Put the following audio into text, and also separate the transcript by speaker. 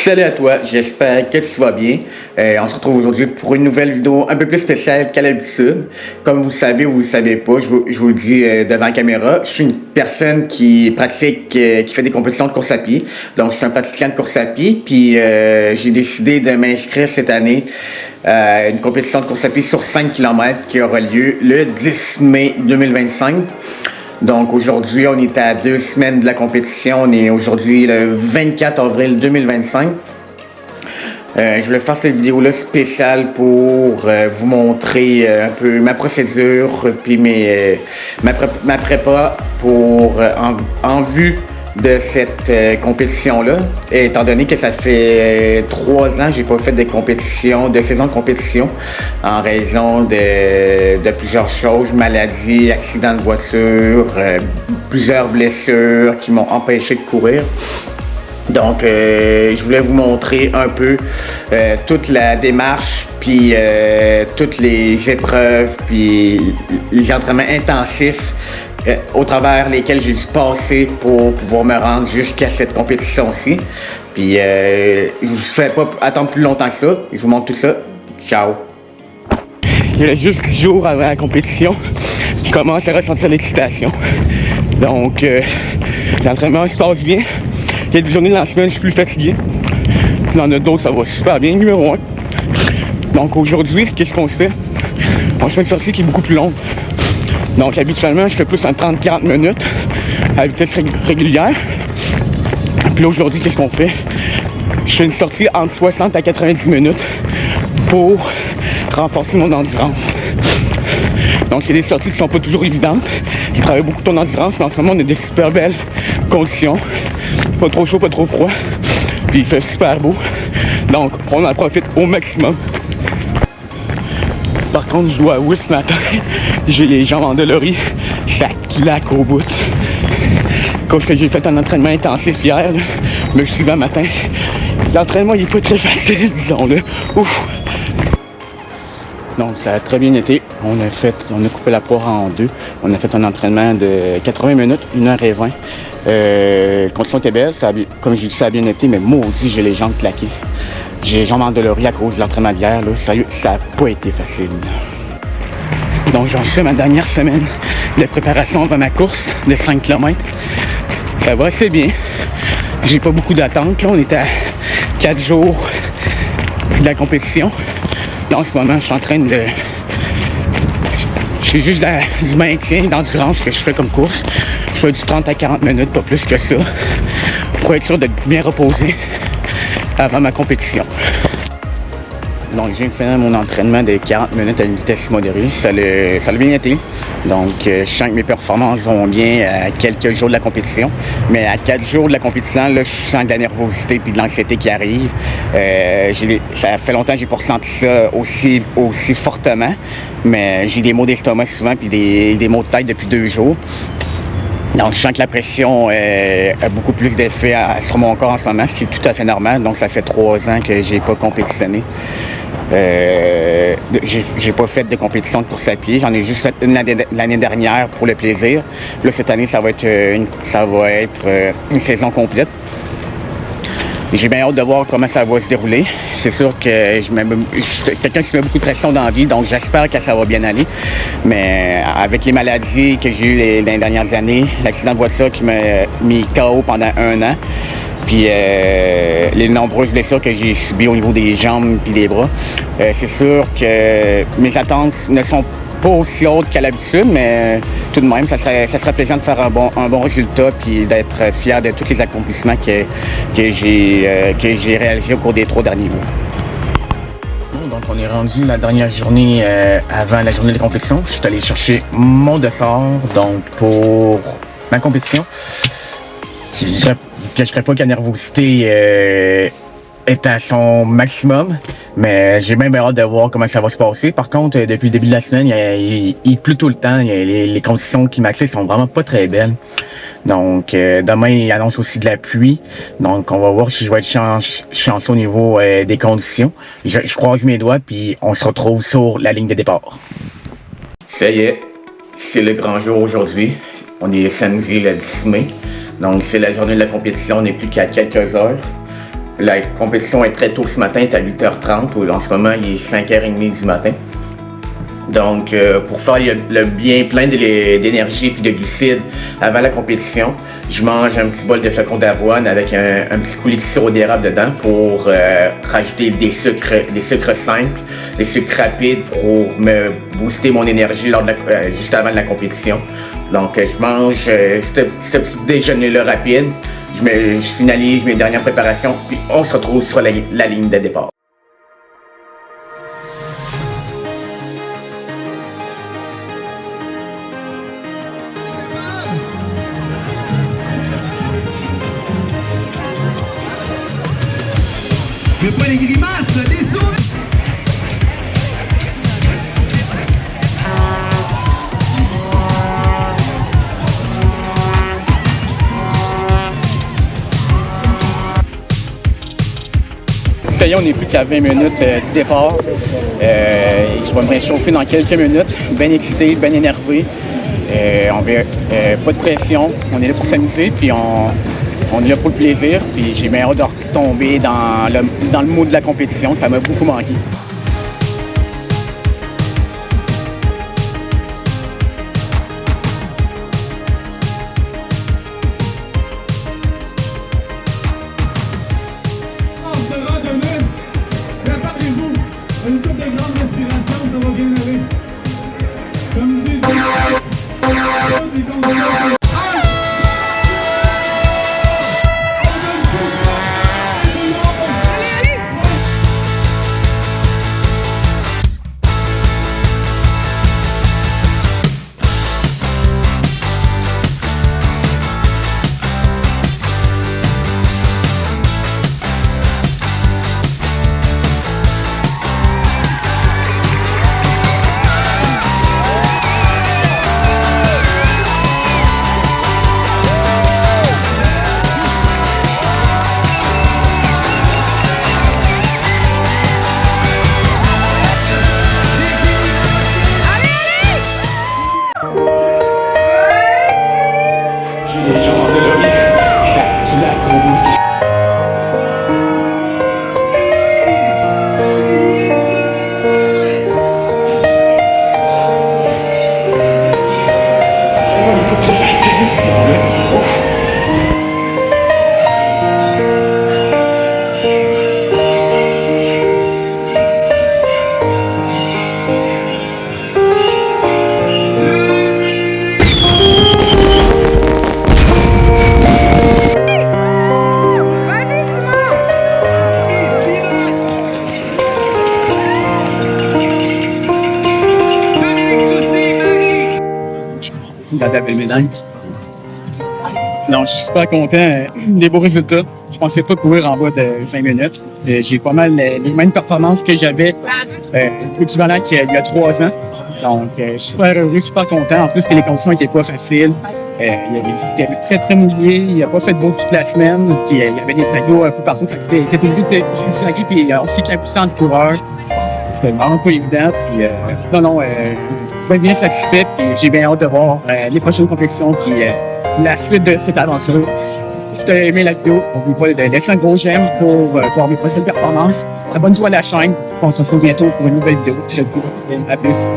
Speaker 1: Salut à toi, j'espère que tu vas bien. On se retrouve aujourd'hui pour une nouvelle vidéo un peu plus spéciale qu'à l'habitude. Comme vous le savez ou vous le savez pas, je vous le dis devant la caméra, je suis une personne qui pratique, qui fait des compétitions de course à pied. Donc je suis un pratiquant de course à pied, puis j'ai décidé de m'inscrire cette année à une compétition de course à pied sur 5 km qui aura lieu le 10 mai 2025. Donc aujourd'hui, on est à 2 semaines de la compétition. On est aujourd'hui le 24 avril 2025. Je voulais faire cette vidéo-là spéciale pour vous montrer un peu ma procédure puis ma prépa pour en vue de cette compétition-là. Étant donné que ça fait 3 ans que j'ai pas fait de compétition, de saison de compétition, en raison de plusieurs choses, maladies, accidents de voiture, plusieurs blessures qui m'ont empêché de courir. Donc, je voulais vous montrer un peu toute la démarche, puis toutes les épreuves, puis les entraînements intensifs au travers lesquels j'ai dû passer pour pouvoir me rendre jusqu'à cette compétition-ci. Puis, je ne vous fais pas attendre plus longtemps que ça. Je vous montre tout ça. Ciao! Il reste juste 10 jours avant la compétition. Je commence à ressentir l'excitation. Donc, l'entraînement se passe bien. Il y a des journées dans la semaine, je suis plus fatigué. Puis dans notre d'autres, ça va super bien, numéro 1. Donc aujourd'hui, qu'est-ce qu'on se fait? On se fait une sortie qui est beaucoup plus longue. Donc habituellement, je fais plus en 30-40 minutes à vitesse régulière. Puis là, aujourd'hui, qu'est-ce qu'on fait? Je fais une sortie entre 60 à 90 minutes pour renforcer mon endurance. Donc c'est des sorties qui sont pas toujours évidentes, qui travaillent beaucoup ton endurance, mais en ce moment, on a des super belles conditions. Pas trop chaud, pas trop froid. Puis il fait super beau. Donc on en profite au maximum. Par contre, je dois avouer ce matin, j'ai les jambes endolories. Ça claque au bout. Comme que j'ai fait un entraînement intensif hier, là, je me suis levé un matin. L'entraînement il est pas très facile, disons-le. Ouf! Donc ça a très bien été. On a coupé la poire en deux. On a fait un entraînement de 80 minutes, 1h20. La condition était belle, comme j'ai dit, ça a bien été, mais maudit, j'ai les jambes claquées. J'ai les jambes endolories à cause de l'entraînement d'hier, là. Sérieux, ça n'a pas été facile. Donc j'en suis à ma dernière semaine de préparation avant ma course de 5 km. Ça va assez bien. J'ai pas beaucoup d'attente, là. On est à 4 jours de la compétition. Là, en ce moment, je suis en train de... Je fais juste du maintien d'endurance que je fais comme course. Je fais du 30 à 40 minutes, pas plus que ça, pour être sûr d'être bien reposé avant ma compétition. Donc, je viens de finir mon entraînement de 40 minutes à une vitesse modérée. Ça a bien été. Donc, je sens que mes performances vont bien à quelques jours de la compétition. Mais à 4 jours de la compétition, là, je sens de la nervosité et de l'anxiété qui arrive. Ça fait longtemps que j'ai pas ressenti ça aussi fortement. Mais j'ai des maux d'estomac souvent puis des maux de tête depuis 2 jours. Donc, je sens que la pression a beaucoup plus d'effet sur mon corps en ce moment, ce qui est tout à fait normal. Donc, ça fait 3 ans que j'ai pas compétitionné. J'ai pas fait de compétition de course à pied. J'en ai juste fait une l'année dernière pour le plaisir. Là, cette année, ça va être une saison complète. J'ai bien hâte de voir comment ça va se dérouler. C'est sûr que je suis quelqu'un qui se met beaucoup de pression dans la vie, donc j'espère que ça va bien aller. Mais avec les maladies que j'ai eues les dernières années, l'accident de voiture qui m'a mis KO pendant 1 an, puis les nombreuses blessures que j'ai subies au niveau des jambes et des bras, c'est sûr que mes attentes ne sont pas aussi hautes qu'à l'habitude, mais tout de même, ça serait plaisant de faire un bon résultat puis d'être fier de tous les accomplissements que j'ai réalisés au cours des 3 derniers mois. Donc on est rendu la dernière journée avant la journée de compétition. Je suis allé chercher mon dossard donc pour ma compétition. Je ne cacherai pas que la nervosité est à son maximum, mais j'ai même hâte de voir comment ça va se passer. Par contre, depuis le début de la semaine, il pleut tout le temps. Les conditions climatiques sont vraiment pas très belles. Donc, demain, il annonce aussi de la pluie. Donc, on va voir si je vais être chanceux au niveau des conditions. Je croise mes doigts, puis on se retrouve sur la ligne de départ. Ça y est, c'est le grand jour aujourd'hui. On est samedi le 10 mai. Donc, c'est la journée de la compétition. On n'est plus qu'à quelques heures. La compétition est très tôt ce matin, elle est à 8h30. En ce moment, il est 5h30 du matin. Donc, pour faire le bien plein d'énergie et de glucides avant la compétition, je mange un petit bol de flocons d'avoine avec un petit coulis de sirop d'érable dedans pour rajouter des sucres simples, des sucres rapides pour me booster mon énergie juste avant la compétition. Donc, je mange ce petit déjeuner-là rapide, je finalise mes dernières préparations, puis on se retrouve sur la ligne de départ.
Speaker 2: Mais pas les grimaces, les sourires.
Speaker 3: Ça y est, on n'est plus qu'à 20 minutes du départ. Je vais me réchauffer dans quelques minutes. Bien excité, bien énervé. Pas de pression. On est là pour s'amuser, puis on est là pour le plaisir. Puis j'ai bien hâte de retomber dans le mood de la compétition. Ça m'a beaucoup manqué.
Speaker 2: Préparez-vous. Une couple de grandes respirations, ça va bien aller. Comme dit, les conditions.
Speaker 1: Les gens endormis, ça claque au bout.
Speaker 3: La belle médaille. Non, je suis super content des beaux résultats. Je pensais pas courir en bas de 20 minutes. J'ai pas mal les mêmes performances que j'avais équivalent qu'il y a 3 ans. Donc, super heureux, super content. En plus, les conditions n'étaient pas faciles. C'était très, très mouillé. Il n'a pas fait de beau toute la semaine. Puis, il y avait des fagots un peu partout. C'était une lutte sacrée. Puis, aussi qu'impuissant de coureur. C'était vraiment pas évident. Puis, je suis bien satisfait. Puis, j'ai bien hâte de voir les prochaines compétitions. Puis, la suite de cette aventure. Si tu as aimé la vidéo, n'oublie pas de laisser un gros j'aime pour voir mes prochaines performances. Abonne-toi à la chaîne. On se retrouve bientôt pour une nouvelle vidéo. Je te dis à plus.